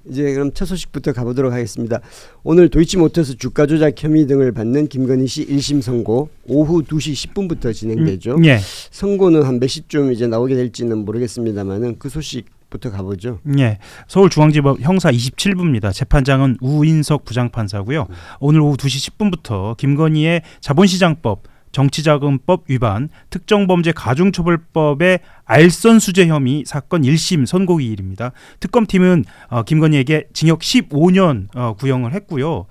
이제 그럼 첫 소식부터 가보도록 하겠습니다. 오늘 도이치모터스 주가 조작 혐의 등을 받는 김건희 씨 1심 선고 오후 2시 10분부터 진행되죠. 예. 선고는 한 몇 시쯤 이제 나오게 될지는 모르겠습니다만은 그 소식부터 가보죠. 예. 서울중앙지법 형사 27부입니다. 재판장은 우인석 부장판사고요. 오늘 오후 2시 10분부터 김건희의 자본시장법, 정치자금법 위반, 특정범죄 가중처벌법의 알선수재 혐의 사건 1심 선고기일입니다. 특검팀은 김건희에게 징역 15년 구형을 했고요.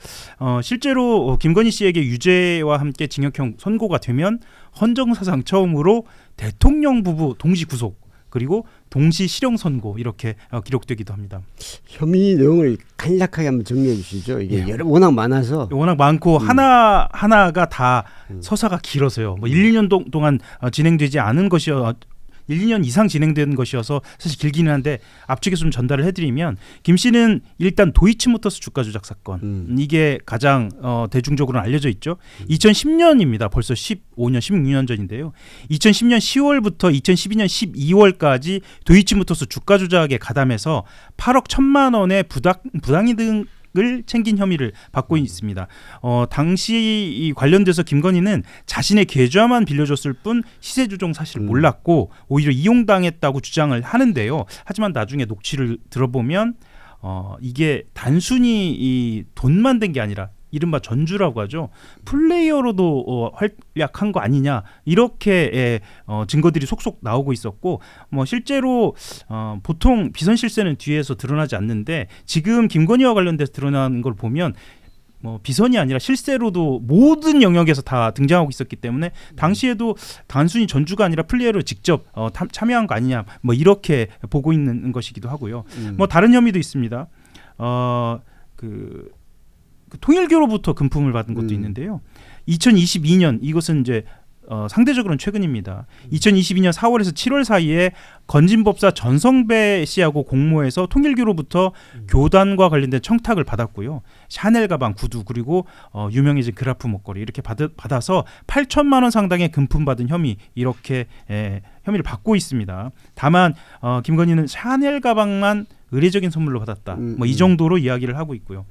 실제로 김건희 씨에게 유죄와 함께 징역형 선고가 되면 헌정사상 처음으로 대통령 부부 동시 구속 그리고 동시 실형 선고 이렇게 기록되기도 합니다. 혐의 내용을 간략하게 한번 정리해 주시죠. 이게 워낙 많아서. 워낙 많고 하나가 다 서사가 길어서요. 뭐 1, 2년 동안 진행되지 않은 것이요. 1, 2년 이상 진행된 것이어서 사실 길기는 한데 앞쪽에 좀 전달을 해드리면 김 씨는 일단 도이치모터스 주가 조작 사건 이게 가장 대중적으로 알려져 있죠. 2010년입니다. 벌써 15년, 16년 전인데요. 2010년 10월부터 2012년 12월까지 도이치모터스 주가 조작에 가담해서 8억 1천만 원의 부당이득 을 챙긴 혐의를 받고 있습니다. 당시 관련돼서 김건희는 자신의 계좌만 빌려줬을 뿐 시세 조정 사실 몰랐고 오히려 이용당했다고 주장을 하는데요. 하지만 나중에 녹취를 들어보면 이게 단순히 이 돈만 된 게 아니라 이른바 전주라고 하죠. 플레이어로도 활약한 거 아니냐 이렇게 증거들이 속속 나오고 있었고 실제로 보통 비선 실세는 뒤에서 드러나지 않는데 지금 김건희와 관련돼서 드러나는 걸 보면 비선이 아니라 실세로도 모든 영역에서 다 등장하고 있었기 때문에 당시에도 단순히 전주가 아니라 플레이어로 직접 참여한 거 아니냐 이렇게 보고 있는 것이기도 하고요. 다른 혐의도 있습니다. 그 통일교로부터 금품을 받은 것도 있는데요. 2022년 이것은 이제 상대적으로는 최근입니다. 2022년 4월에서 7월 사이에 건진법사 전성배 씨하고 공모해서 통일교로부터 교단과 관련된 청탁을 받았고요. 샤넬 가방, 구두 그리고 유명해진 그라프 목걸이 이렇게 받아서 8천만 원 상당의 금품 받은 혐의 이렇게 혐의를 받고 있습니다. 다만 김건희는 샤넬 가방만 의례적인 선물로 받았다. 이 정도로 이야기를 하고 있고요.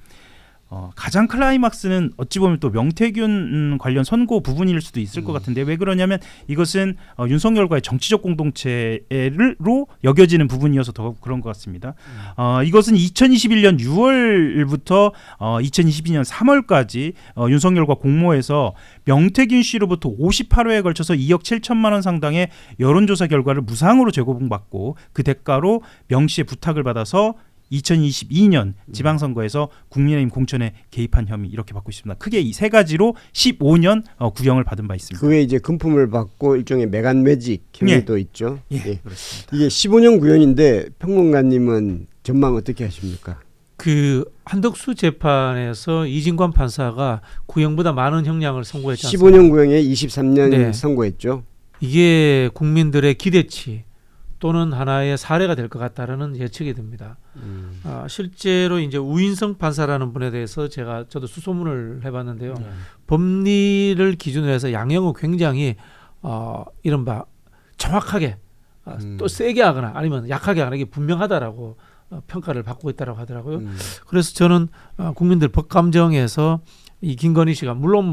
가장 클라이막스는 어찌 보면 또 명태균 관련 선고 부분일 수도 있을 것 같은데 왜 그러냐면 이것은 윤석열과의 정치적 공동체로 여겨지는 부분이어서 더 그런 것 같습니다. 이것은 2021년 6월부터 2022년 3월까지 윤석열과 공모해서 명태균 씨로부터 58회에 걸쳐서 2억 7천만 원 상당의 여론조사 결과를 무상으로 제공받고 그 대가로 명 씨의 부탁을 받아서 2022년 지방선거에서 국민의힘 공천에 개입한 혐의 이렇게 받고 있습니다. 크게 이 세 가지로 15년 구형을 받은 바 있습니다. 그 외에 이제 금품을 받고 일종의 매간 매직 혐의도 있죠. 예, 그렇습니다. 이게 15년 구형인데 평론가님은 전망 어떻게 하십니까? 그 한덕수 재판에서 이진관 판사가 구형보다 많은 형량을 선고했지 않습니까? 15년 구형에 23년 선고했죠. 이게 국민들의 기대치 또는 하나의 사례가 될 것 같다라는 예측이 듭니다. 실제로 이제 우인성 판사라는 분에 대해서 저도 수소문을 해봤는데요. 법리를 기준으로 해서 양형은 굉장히 이른바 정확하게 또 세게 하거나 아니면 약하게 하거나 이게 분명하다라고 평가를 받고 있다고 하더라고요. 그래서 저는 국민들 법감정에서 이 김건희 씨가 물론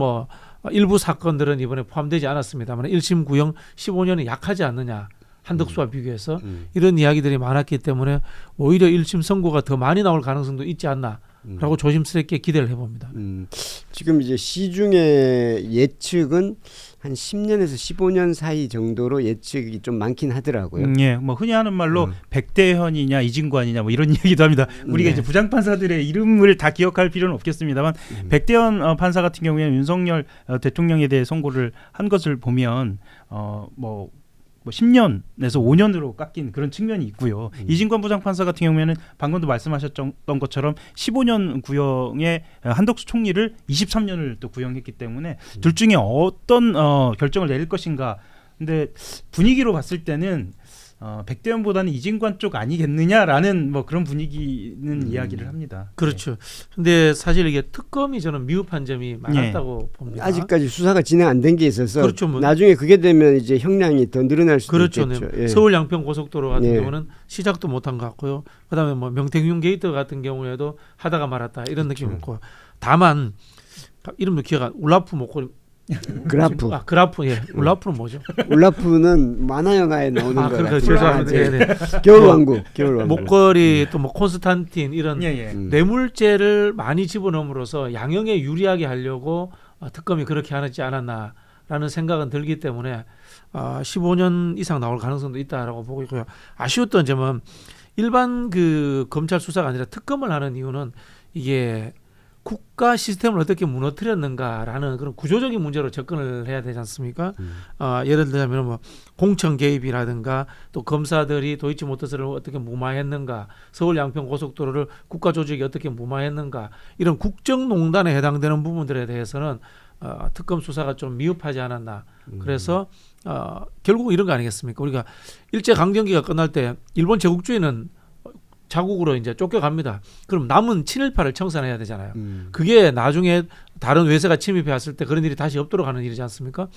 일부 사건들은 이번에 포함되지 않았습니다만 1심 구형 15년이 약하지 않느냐. 한덕수와 비교해서 이런 이야기들이 많았기 때문에 오히려 1심 선고가 더 많이 나올 가능성도 있지 않나라고 조심스럽게 기대를 해봅니다. 지금 이제 시중의 예측은 한 10년에서 15년 사이 정도로 예측이 좀 많긴 하더라고요. 예, 흔히 하는 말로 백대현이냐 이진관이냐 이런 얘기도 합니다. 우리가 이제 부장판사들의 이름을 다 기억할 필요는 없겠습니다만 백대현 판사 같은 경우에는 윤석열 대통령에 대해 선고를 한 것을 보면 10년에서 5년으로 깎인 그런 측면이 있고요. 이진관 부장판사 같은 경우에는 방금도 말씀하셨던 것처럼 15년 구형에 한덕수 총리를 23년을 또 구형했기 때문에 둘 중에 어떤 결정을 내릴 것인가. 근데 분위기로 봤을 때는 백대현보다는 이진관 쪽 아니겠느냐라는 뭐 그런 분위기는 이야기를 합니다. 그렇죠. 근데 사실 이게 특검이 저는 미흡한 점이 많았다고 봅니다. 아직까지 수사가 진행 안 된 게 있어서 그렇죠. 뭐. 나중에 그게 되면 이제 형량이 더 늘어날 수도 그렇죠. 있겠죠. 네. 예. 서울 양평 고속도로 같은 예. 경우는 시작도 못한 것 같고요. 그다음에 뭐 명태균 게이트 같은 경우에도 하다가 말았다 이런 느낌이 있고, 다만 이름도 기억 안. 울라프 목걸이. 그라프. 그라프. 예. 울라프는 뭐죠? 울라프는 만화 영화에 나오는 거 그러니까 같아요. 죄송합니다. 예, 네. 겨울왕국. 겨울왕국. 목걸이 또 뭐 콘스탄틴 이런 예, 예. 뇌물죄를 많이 집어넣음으로써 양형에 유리하게 하려고 특검이 그렇게 하지 않았나라는 생각은 들기 때문에 15년 이상 나올 가능성도 있다라고 보고 있고요. 아쉬웠던 점은 일반 그 검찰 수사가 아니라 특검을 하는 이유는 이게 국가 시스템을 어떻게 무너뜨렸는가라는 그런 구조적인 문제로 접근을 해야 되지 않습니까? 예를 들자면 뭐 공천 개입이라든가 또 검사들이 도이치모터스를 어떻게 무마했는가, 서울 양평 고속도로를 국가 조직이 어떻게 무마했는가, 이런 국정농단에 해당되는 부분들에 대해서는 특검 수사가 좀 미흡하지 않았나. 그래서 결국 이런 거 아니겠습니까? 우리가 일제 강점기가 끝날 때 일본 제국주의는 자국으로 이제 쫓겨갑니다. 그럼 남은 친일파를 청산해야 되잖아요. 그게 나중에 다른 외세가 침입해 왔을 때 그런 일이 다시 없도록 하는 일이지 않습니까?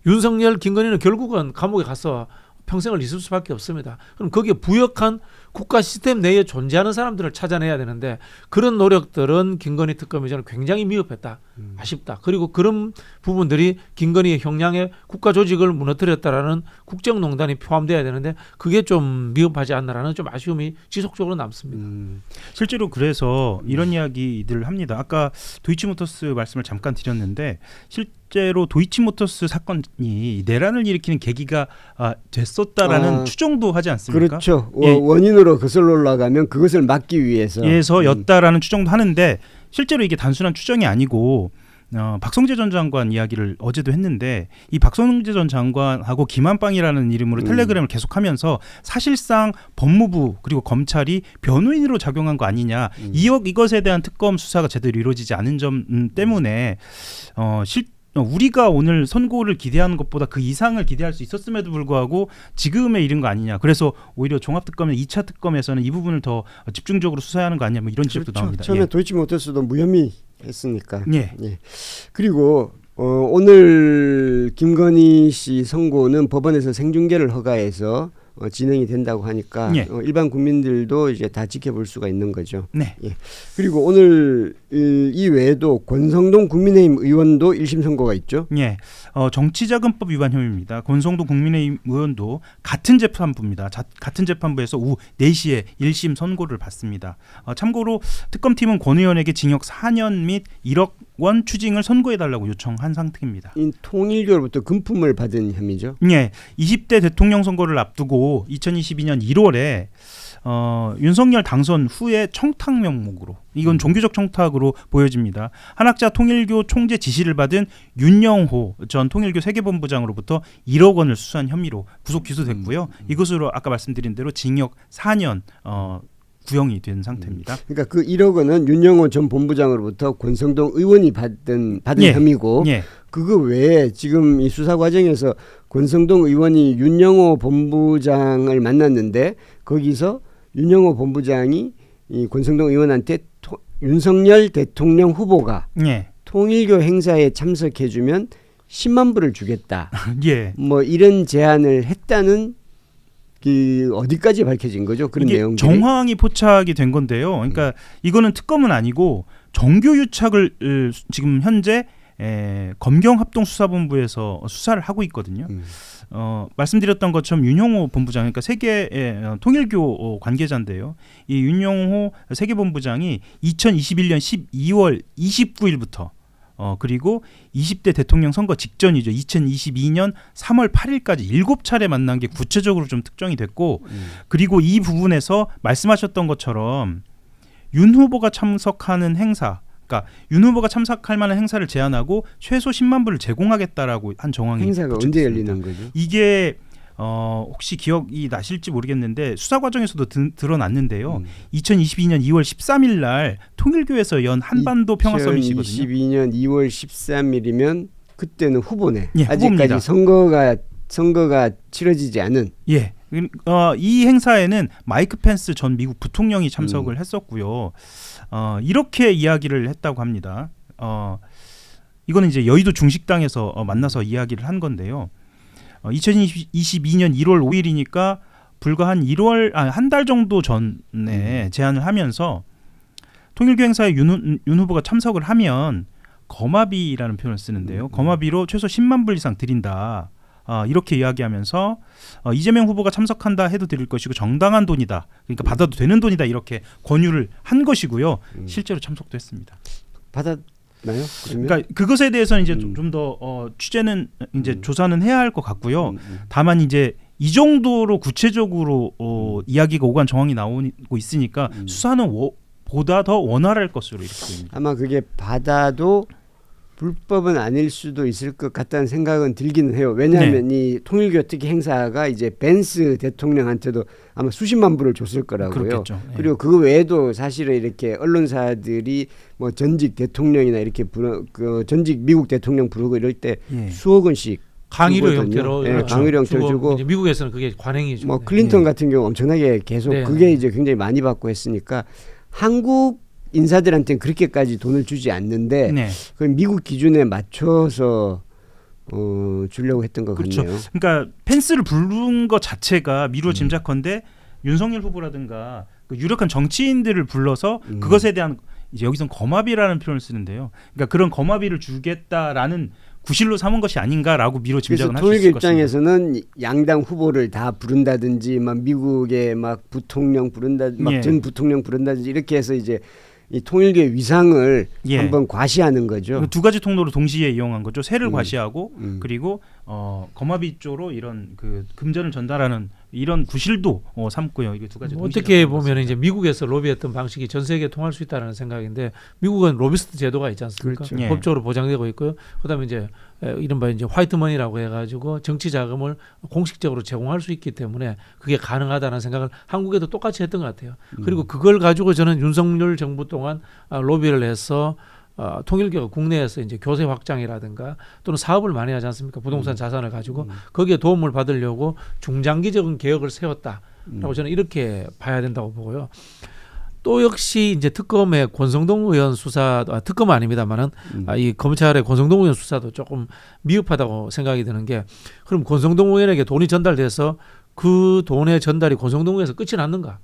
윤석열, 김건희는 결국은 감옥에 가서 평생을 있을 수밖에 없습니다. 그럼 거기에 부역한 국가 시스템 내에 존재하는 사람들을 찾아내야 되는데 그런 노력들은 김건희 특검이 저는 굉장히 미흡했다. 아쉽다. 그리고 그런 부분들이 김건희의 형량에 국가 조직을 무너뜨렸다라는 국정농단이 포함돼야 되는데 그게 좀 미흡하지 않나라는 좀 아쉬움이 지속적으로 남습니다. 실제로 그래서 이런 이야기들을 합니다. 아까 도이치모터스 말씀을 잠깐 드렸는데 실제로 도이치모터스 사건이 내란을 일으키는 계기가 됐었다라는 추정도 하지 않습니까? 그렇죠. 예. 원인으로 거슬러 올라가면 그것을 막기 위해서였다라는 추정도 하는데 실제로 이게 단순한 추정이 아니고 박성재 전 장관 이야기를 어제도 했는데 이 박성재 전 장관하고 김한빵이라는 이름으로 텔레그램을 계속하면서 사실상 법무부 그리고 검찰이 변호인으로 작용한 거 아니냐, 이것에 대한 특검 수사가 제대로 이루어지지 않은 점 때문에 우리가 오늘 선고를 기대하는 것보다 그 이상을 기대할 수 있었음에도 불구하고 지금에 이른 거 아니냐. 그래서 오히려 종합특검의 2차 특검에서는 이 부분을 더 집중적으로 수사해야 하는 거 아니냐. 뭐 이런 지적도 그렇죠. 나옵니다. 처음에 예. 도이치모터스도 무혐의 했으니까. 예. 예. 그리고 오늘 김건희 씨 선고는 법원에서 생중계를 허가해서 진행이 된다고 하니까 예. 일반 국민들도 이제 다 지켜볼 수가 있는 거죠. 네. 예. 그리고 오늘 이 외에도 권성동 국민의힘 의원도 1심 선고가 있죠. 예, 정치자금법 위반 혐의입니다. 권성동 국민의힘 의원도 같은 재판부입니다. 같은 재판부에서 오후 4시에 1심 선고를 받습니다. 참고로 특검팀은 권 의원에게 징역 4년 및 1억 원 추징을 선고해달라고 요청한 상태입니다. 통일교로부터 금품을 받은 혐의죠. 예, 20대 대통령 선거를 앞두고 2022년 1월에 윤석열 당선 후에 청탁 명목으로, 이건 종교적 청탁으로 보여집니다. 한학자 통일교 총재 지시를 받은 윤영호 전 통일교 세계본부장으로부터 1억 원을 수수한 혐의로 구속 기소됐고요. 이것으로 아까 말씀드린 대로 징역 4년 구형이 된 상태입니다. 그러니까 그 1억 원은 윤영호 전 본부장으로부터 권성동 의원이 받은 예. 혐의고, 예. 그거 외에 지금 이 수사 과정에서 권성동 의원이 윤영호 본부장을 만났는데 거기서 윤영호 본부장이 이 권성동 의원한테 윤석열 대통령 후보가 예. 통일교 행사에 참석해주면 10만 불을 주겠다. 예. 뭐 이런 제안을 했다는 그 어디까지 밝혀진 거죠? 그런 이게 내용들이. 정황이 포착이 된 건데요. 그러니까 이거는 특검은 아니고 정교유착을 지금 현재 검경합동수사본부에서 수사를 하고 있거든요. 말씀드렸던 것처럼 윤영호 본부장, 그러니까 세계 통일교 관계자인데요. 이 윤영호 세계본부장이 2021년 12월 29일부터 그리고 20대 대통령 선거 직전이죠. 2022년 3월 8일까지 7차례 만난 게 구체적으로 좀 특정이 됐고, 그리고 이 부분에서 말씀하셨던 것처럼 윤 후보가 참석하는 행사, 그러니까 윤 후보가 참석할 만한 행사를 제안하고 최소 10만 불을 제공하겠다라고 한 정황이 행사가 언제 열리는 거죠? 이게 혹시 기억이 나실지 모르겠는데 수사 과정에서도 드러났는데요. 2022년 2월 13일 날 통일교에서 연 한반도 평화 서밋이거든요. 2022년 2월 13일이면 그때는 후보네. 예, 아직까지 후보입니다. 선거가 치러지지 않은. 예. 이 행사에는 마이크 펜스 전 미국 부통령이 참석을 했었고요. 이렇게 이야기를 했다고 합니다. 이거는 이제 여의도 중식당에서 만나서 이야기를 한 건데요. 2022년 1월 5일이니까 불과 한 달 정도 전에 제안을 하면서 통일교 행사에 윤 후보가 참석을 하면 거마비라는 표현을 쓰는데요. 거마비로 최소 10만 불 이상 드린다. 이렇게 이야기하면서 이재명 후보가 참석한다 해도 드릴 것이고 정당한 돈이다. 그러니까 받아도 되는 돈이다. 이렇게 권유를 한 것이고요. 실제로 참석도 했습니다. 받았나요? 그러면? 그러니까 그것에 대해서는 이제 좀 더 취재는 이제 조사는 해야 할 것 같고요. 다만 이제 이 정도로 구체적으로 이야기가 오간 정황이 나오고 있으니까 수사는 보다 더 원활할 것으로 이렇게 보입니다. 아마 그게 받아도 불법은 아닐 수도 있을 것 같다는 생각은 들기는 해요. 왜냐하면 이 통일교 특히 행사가 이제 벤스 대통령한테도 아마 수십만 불을 줬을 거라고요. 그렇겠죠. 네. 그리고 그 외에도 사실은 이렇게 언론사들이 뭐 전직 대통령이나 이렇게 전직 미국 대통령 부르고 이럴 때 수억 원씩 강의료 주거든요. 형태로 네, 강의료 형태로 주고 이제 미국에서는 그게 관행이죠. 뭐 클린턴 같은 경우 엄청나게 계속 그게 이제 굉장히 많이 받고 했으니까 한국 인사들한테는 그렇게까지 돈을 주지 않는데 그 미국 기준에 맞춰서 주려고 했던 것 그렇죠. 같네요. 그러니까 펜스를 부른 것 자체가 미루어 짐작컨대 윤석열 후보라든가 그 유력한 정치인들을 불러서 그것에 대한 이제 여기선 거마비라는 표현을 쓰는데요. 그러니까 그런 거마비를 주겠다라는 구실로 삼은 것이 아닌가라고 미루어 짐작은 할 수 있을 통일교 것입니다. 입장에서는 양당 후보를 다 부른다든지 막 미국의 막 부통령 부른다, 막 전 부통령 부른다든지 이렇게 해서 이제 이 통일교의 위상을 한번 과시하는 거죠. 두 가지 통로로 동시에 이용한 거죠. 세를 과시하고 그리고 거마비 쪽으로 이런 그 금전을 전달하는 이런 구실도 삼고요. 이게 두 가지 어떻게 보면 이제 미국에서 로비했던 방식이 전 세계에 통할 수 있다는 생각인데 미국은 로비스트 제도가 있지 않습니까? 그렇죠. 법적으로 보장되고 있고요. 그다음에 이제 이른바 이제 화이트머니라고 해가지고 정치 자금을 공식적으로 제공할 수 있기 때문에 그게 가능하다는 생각을 한국에도 똑같이 했던 것 같아요. 그리고 그걸 가지고 저는 윤석열 정부 동안 로비를 해서 통일교가 국내에서 이제 교세 확장이라든가 또는 사업을 많이 하지 않습니까? 부동산 자산을 가지고 거기에 도움을 받으려고 중장기적인 계획을 세웠다라고 저는 이렇게 봐야 된다고 보고요. 또 역시 이제 특검의 권성동 의원 수사, 특검은 아닙니다만은 이 검찰의 권성동 의원 수사도 조금 미흡하다고 생각이 드는 게 그럼 권성동 의원에게 돈이 전달돼서 그 돈의 전달이 권성동 의원에서 끝이 났는가?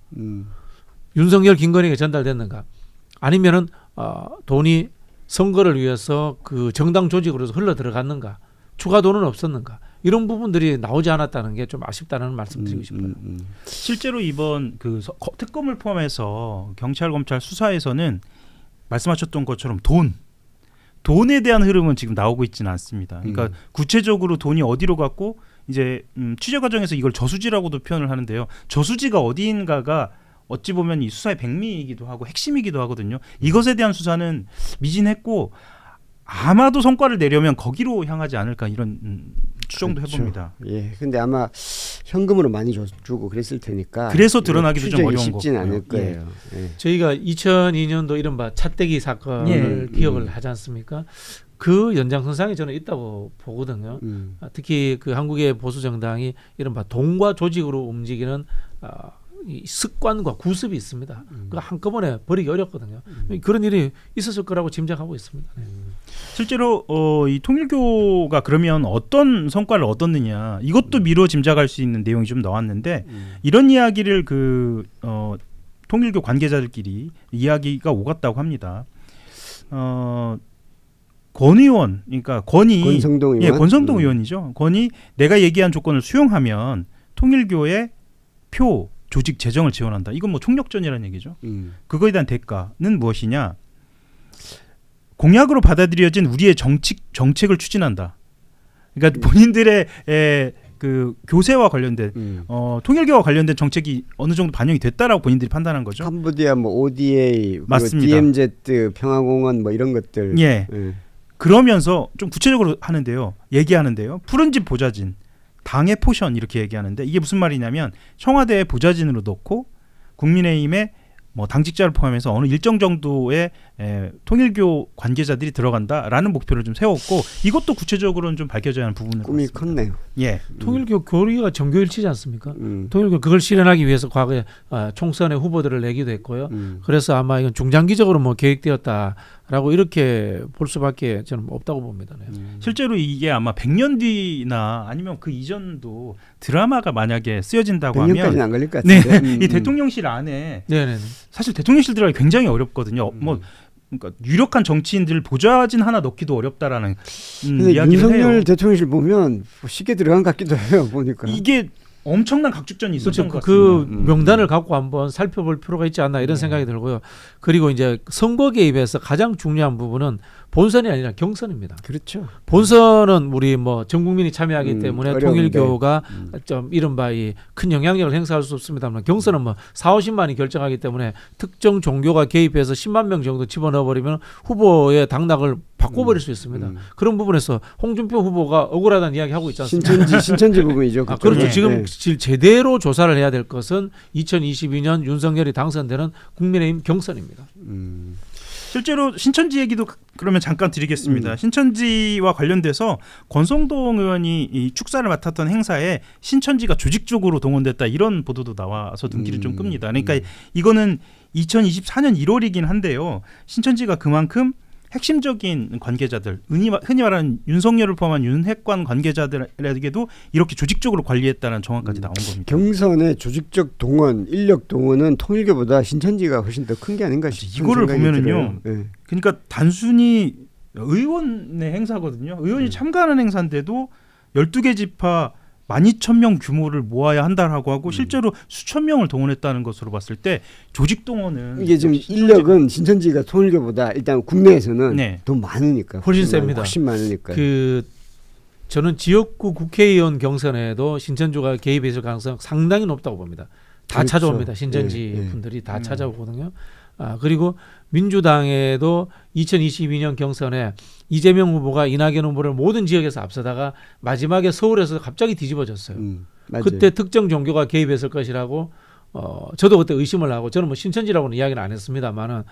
윤석열, 김건희에게 전달됐는가? 아니면은 돈이 선거를 위해서 그 정당 조직으로서 흘러 들어갔는가? 추가 돈은 없었는가? 이런 부분들이 나오지 않았다는 게 좀 아쉽다는 말씀드리고 싶어요. 실제로 이번 그 특검을 포함해서 경찰 검찰 수사에서는 말씀하셨던 것처럼 돈에 대한 흐름은 지금 나오고 있지는 않습니다. 그러니까 구체적으로 돈이 어디로 갔고 이제 취재 과정에서 이걸 저수지라고도 표현을 하는데요. 저수지가 어디인가가 어찌 보면 이 수사의 백미이기도 하고 핵심이기도 하거든요. 이것에 대한 수사는 미진했고 아마도 성과를 내려면 거기로 향하지 않을까 이런 추정도 해봅니다. 예, 근데 아마 현금으로 많이 주고 그랬을 테니까. 그래서 드러나기도 좀 어려운 쉽진 않을 거고요. 거예요. 예. 저희가 2002년도 이른바 차떼기 사건을 기억을 하지 않습니까? 그 연장선상에 저는 있다고 보거든요. 특히 그 한국의 보수 정당이 이른바 돈과 조직으로 움직이는 이 습관과 구습이 있습니다. 그 한꺼번에 버리기 어렵거든요. 그런 일이 있었을 거라고 짐작하고 있습니다. 네. 실제로 이 통일교가 그러면 어떤 성과를 얻었느냐 이것도 미루어 짐작할 수 있는 내용이 좀 나왔는데 이런 이야기를 그 통일교 관계자들끼리 이야기가 오갔다고 합니다. 권 의원, 그러니까 권성동 의원, 권성동 의원이죠. 권이 내가 얘기한 조건을 수용하면 통일교의 표 조직 재정을 지원한다. 이건 뭐 총력전이라는 얘기죠. 그거에 대한 대가는 무엇이냐? 공약으로 받아들여진 우리의 정책을 추진한다. 그러니까 본인들의 그 교세와 관련된 통일교와 관련된 정책이 어느 정도 반영이 됐다라고 본인들이 판단한 거죠. 캄보디아 뭐 ODA, 맞습니다. DMZ, 평화공원 뭐 이런 것들. 예. 그러면서 좀 구체적으로 얘기하는데요. 푸른 집 보좌진. 당의 포션 이렇게 얘기하는데 이게 무슨 말이냐면 청와대에 보좌진으로 넣고 국민의힘에 뭐 당직자를 포함해서 어느 일정 정도의 통일교 관계자들이 들어간다라는 목표를 좀 세웠고 이것도 구체적으로는 좀 밝혀져야 하는 부분을 꿈이 컸네요. 예. 통일교 교리가 정교일치지 않습니까? 통일교 그걸 실현하기 위해서 과거에 총선에 후보들을 내기도 했고요. 그래서 아마 이건 중장기적으로 뭐 계획되었다라고 이렇게 볼 수밖에 저는 없다고 봅니다. 네. 실제로 이게 아마 100년 뒤나 아니면 그 이전도 드라마가 만약에 쓰여진다고 100년까지는 하면 안 걸릴 것 네, 같은데. 이 대통령실 안에 네네. 사실 대통령실 들어가기 굉장히 어렵거든요. 뭐 그러니까 유력한 정치인들 보좌진 하나 넣기도 어렵다라는 근데 이야기를 윤석열 해요. 대통령실 보면 쉽게 들어간 것 같기도 해요. 보니까. 이게 엄청난 각축전이 있었던 그렇죠. 것 그 같습니다. 명단을 갖고 한번 살펴볼 필요가 있지 않나 이런 생각이 들고요. 그리고 이제 선거 개입에서 가장 중요한 부분은 본선이 아니라 경선입니다. 그렇죠. 본선은 우리 뭐 전 국민이 참여하기 때문에 어려운데. 통일교가 좀 이른바 이 큰 영향력을 행사할 수 없습니다만 경선은 뭐 4, 50만이 결정하기 때문에 특정 종교가 개입해서 10만 명 정도 집어넣어 버리면 후보의 당락을 바꿔버릴 수 있습니다. 그런 부분에서 홍준표 후보가 억울하다는 이야기 하고 있지 않습니까? 신천지 부분이죠. 그렇죠. 네. 지금 제대로 조사를 해야 될 것은 2022년 윤석열이 당선되는 국민의힘 경선입니다. 실제로 신천지 얘기도 그러면 잠깐 드리겠습니다. 신천지와 관련돼서 권성동 의원이 이 축사를 맡았던 행사에 신천지가 조직적으로 동원됐다 이런 보도도 나와서 눈길을 좀 끕니다. 그러니까 이거는 2024년 1월이긴 한데요. 신천지가 그만큼 핵심적인 관계자들, 흔히 말하는 윤석열을 포함한 윤핵관 관계자들에게도 이렇게 조직적으로 관리했다는 정황까지 나온 겁니다. 경선의 조직적 동원, 인력 동원은 통일교보다 신천지가 훨씬 더 큰 게 아닌가 싶은 이거를 생각이 보면은요. 들어요. 네. 그러니까 단순히 의원의 행사거든요. 의원이 참가하는 행사인데도 12개 지파 12,000명 규모를 모아야 한다라고 하고 실제로 수천 명을 동원했다는 것으로 봤을 때 조직 동원은 이게 지금 인력은 신천지가 통일교보다 일단 국내에서는 네. 더 많으니까 훨씬 셉니다. 훨씬 많으니까. 저는 지역구 국회의원 경선에도 신천주가 개입했을 가능성 상당히 높다고 봅니다. 다 그렇죠. 찾아옵니다. 신천지 예, 예. 분들이 다 찾아오거든요. 그리고 민주당에도 2022년 경선에 이재명 후보가 이낙연 후보를 모든 지역에서 앞서다가 마지막에 서울에서 갑자기 뒤집어졌어요. 맞아요. 그때 특정 종교가 개입했을 것이라고 저도 그때 의심을 하고 저는 뭐 신천지라고는 이야기는 안 했습니다만은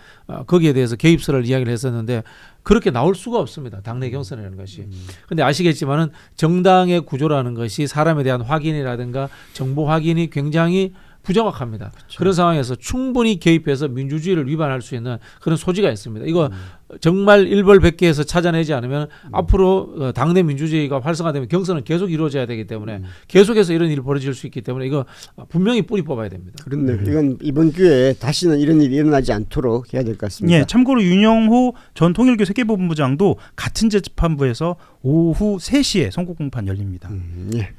거기에 대해서 개입설을 이야기를 했었는데 그렇게 나올 수가 없습니다. 당내 경선이라는 것이. 근데 아시겠지만은 정당의 구조라는 것이 사람에 대한 확인이라든가 정보 확인이 굉장히 부정확합니다. 그렇죠. 그런 상황에서 충분히 개입해서 민주주의를 위반할 수 있는 그런 소지가 있습니다. 이거 정말 일벌백계해서 찾아내지 않으면 앞으로 당내 민주주의가 활성화되면 경선은 계속 이루어져야 되기 때문에 계속해서 이런 일이 벌어질 수 있기 때문에 이거 분명히 뿌리 뽑아야 됩니다. 그렇네요. 이건 이번 기회에 다시는 이런 일이 일어나지 않도록 해야 될 것 같습니다. 예, 참고로 윤영호 전 통일교 세계본부장도 같은 재판부에서 오후 3시에 선고 공판 열립니다. 예.